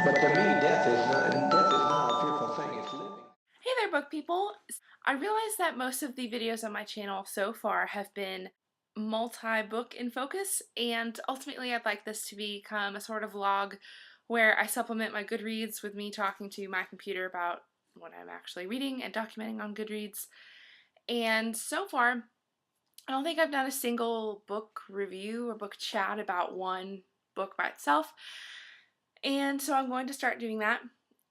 But to me, death is not a fearful thing. It's living. Hey there, book people! I realize that most of the videos on my channel so far have been multi-book in focus, and ultimately I'd like this to become a sort of vlog where I supplement my Goodreads with me talking to my computer about what I'm actually reading and documenting on Goodreads. And so far, I don't think I've done a single book review or book chat about one book by itself, and so I'm going to start doing that.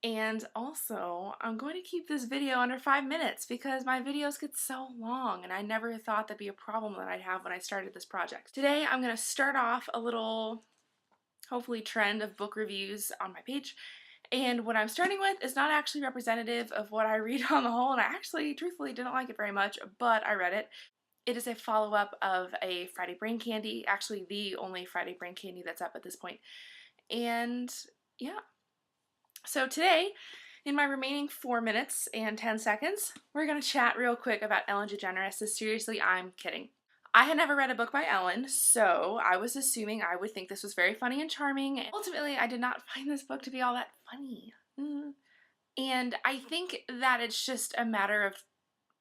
And also, I'm going to keep this video under 5 minutes because my videos get so long and I never thought that'd be a problem that I'd have when I started this project. Today, I'm going to start off a little, hopefully, trend of book reviews on my page. And what I'm starting with is not actually representative of what I read on the whole, and I actually, truthfully, didn't like it very much, but I read it. It is a follow-up of a Friday Brain Candy, actually the only Friday Brain Candy that's up at this point. And yeah. So today, in my remaining 4 minutes and 10 seconds, we're going to chat real quick about Ellen DeGeneres. Seriously, I'm kidding. I had never read a book by Ellen, so I was assuming I would think this was very funny and charming. Ultimately, I did not find this book to be all that funny. And I think that it's just a matter of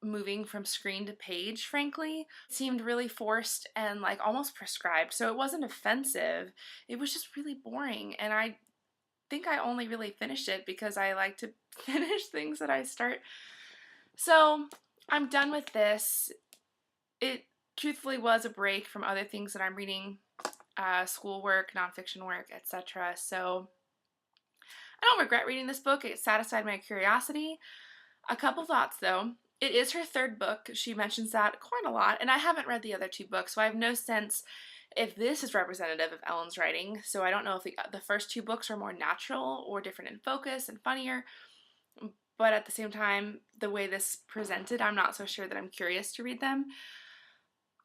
moving from screen to page, frankly. It seemed really forced and like almost prescribed, so it wasn't offensive. It was just really boring, and I think I only really finished it because I like to finish things that I start. So I'm done with this. It truthfully was a break from other things that I'm reading, schoolwork, nonfiction work, etc. So I don't regret reading this book. It satisfied my curiosity. A couple thoughts though. It is her third book. She mentions that quite a lot, and I haven't read the other two books, so I have no sense if this is representative of Ellen's writing. So I don't know if the first two books are more natural or different in focus and funnier, but at the same time, the way this presented, I'm not so sure that I'm curious to read them.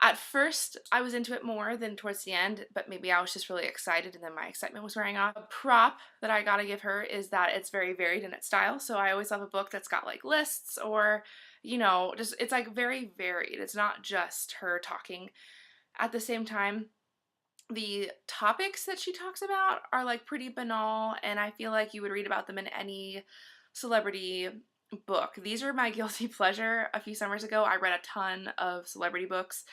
At first, I was into it more than towards the end, but maybe I was just really excited and then my excitement was wearing off. A prop that I gotta give her is that it's very varied in its style, so I always love a book that's got like lists or, you know, just it's like very varied. It's not just her talking. At the same time, the topics that she talks about are like pretty banal, and I feel like you would read about them in any celebrity book. These are my guilty pleasure. A few summers ago, I read a ton of celebrity books,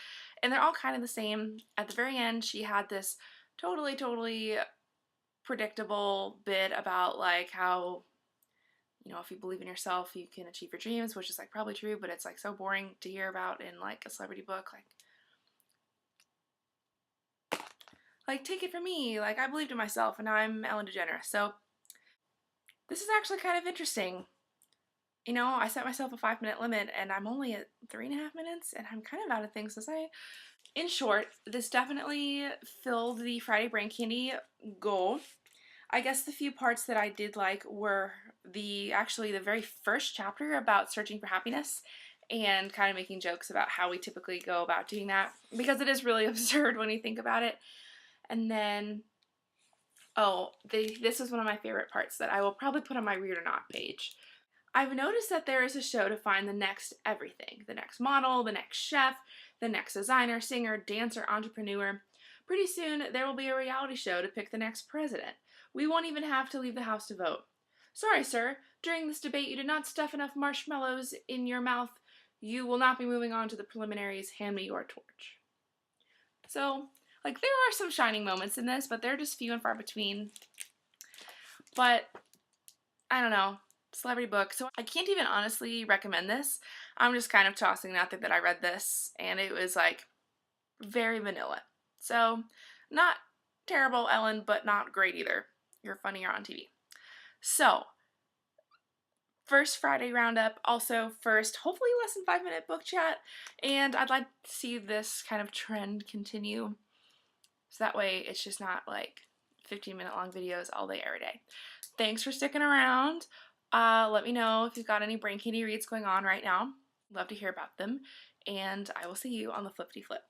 and they're all kind of the same. At the very end, she had this totally predictable bit about like how, you know, if you believe in yourself, you can achieve your dreams, which is like probably true, but it's like so boring to hear about in like a celebrity book. Like, take it from me, like, I believed in myself, and now I'm Ellen DeGeneres. So, this is actually kind of interesting. You know, I set myself a 5 minute limit, and I'm only at 3.5 minutes, and I'm kind of out of things to say. In short, this definitely filled the Friday Brain Candy goal. I guess the few parts that I did like were actually the very first chapter about searching for happiness and kind of making jokes about how we typically go about doing that, because it is really absurd when you think about it. And then, oh, this is one of my favorite parts that I will probably put on my Read or Not page. I've noticed that there is a show to find the next everything. The next model, the next chef, the next designer, singer, dancer, entrepreneur. Pretty soon, there will be a reality show to pick the next president. We won't even have to leave the house to vote. Sorry, sir. During this debate, you did not stuff enough marshmallows in your mouth. You will not be moving on to the preliminaries. Hand me your torch. So, like, there are some shining moments in this, but they're just few and far between. But, I don't know. Celebrity book. So I can't even honestly recommend this. I'm just kind of tossing it out there that I read this, and it was, like, very vanilla. So, not terrible, Ellen, but not great either. You're funnier on TV. So, first Friday roundup, also first, hopefully less than 5 minute book chat, and I'd like to see this kind of trend continue. So that way it's just not like 15-minute long videos all day, every day. Thanks for sticking around. Let me know if you've got any brain candy reads going on right now. Love to hear about them. And I will see you on the flippity flip.